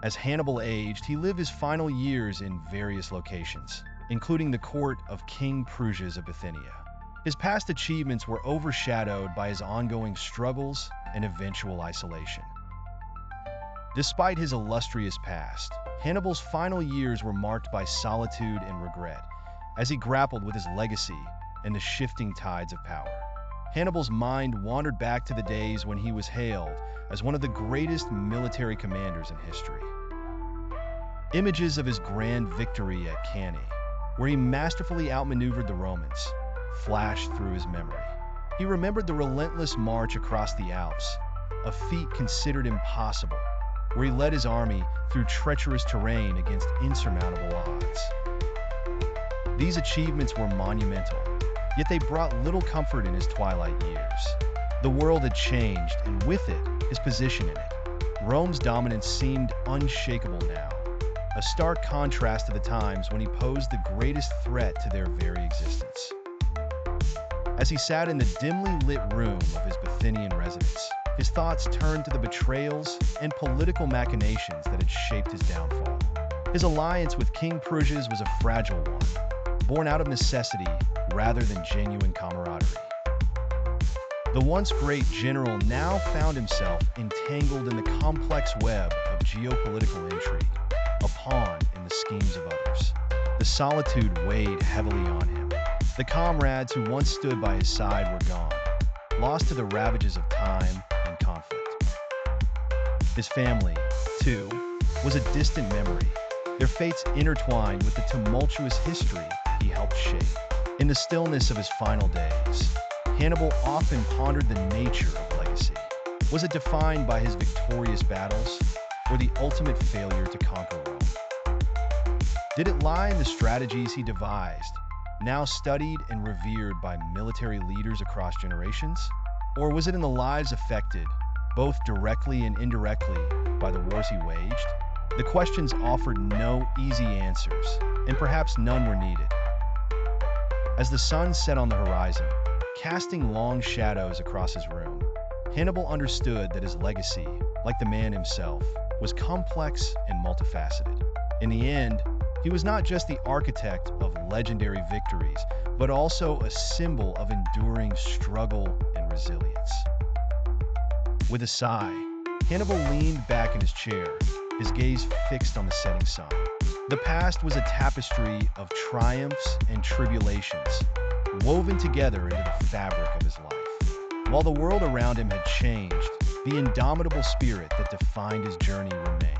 As Hannibal aged, he lived his final years in various locations, including the court of King Prusias of Bithynia. His past achievements were overshadowed by his ongoing struggles and eventual isolation. Despite his illustrious past, Hannibal's final years were marked by solitude and regret, as he grappled with his legacy and the shifting tides of power. Hannibal's mind wandered back to the days when he was hailed as one of the greatest military commanders in history. Images of his grand victory at Cannae, where he masterfully outmaneuvered the Romans, flashed through his memory. He remembered the relentless march across the Alps, a feat considered impossible, where he led his army through treacherous terrain against insurmountable odds. These achievements were monumental, yet they brought little comfort in his twilight years. The world had changed, and with it, his position in it. Rome's dominance seemed unshakable now, a stark contrast to the times when he posed the greatest threat to their very existence. As he sat in the dimly lit room of his Bithynian residence, his thoughts turned to the betrayals and political machinations that had shaped his downfall. His alliance with King Prusias was a fragile one, born out of necessity rather than genuine camaraderie. The once great general now found himself entangled in the complex web of geopolitical intrigue, a pawn in the schemes of others. The solitude weighed heavily on him. The comrades who once stood by his side were gone, lost to the ravages of time and conflict. His family, too, was a distant memory, their fates intertwined with the tumultuous history he helped shape. In the stillness of his final days, Hannibal often pondered the nature of legacy. Was it defined by his victorious battles, or the ultimate failure to conquer Rome? Did it lie in the strategies he devised, now studied and revered by military leaders across generations? Or was it in the lives affected, both directly and indirectly, by the wars he waged? The questions offered no easy answers, and perhaps none were needed. As the sun set on the horizon, casting long shadows across his room, Hannibal understood that his legacy, like the man himself, was complex and multifaceted. In the end, he was not just the architect of legendary victories, but also a symbol of enduring struggle and resilience. With a sigh, Hannibal leaned back in his chair, his gaze fixed on the setting sun. The past was a tapestry of triumphs and tribulations, woven together into the fabric of his life. While the world around him had changed, the indomitable spirit that defined his journey remained.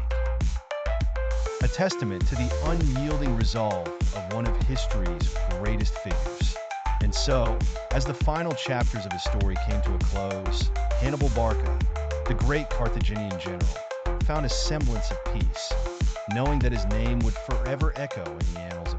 A testament to the unyielding resolve of one of history's greatest figures. And so, as the final chapters of his story came to a close, Hannibal Barca, the great Carthaginian general, found a semblance of peace, knowing that his name would forever echo in the annals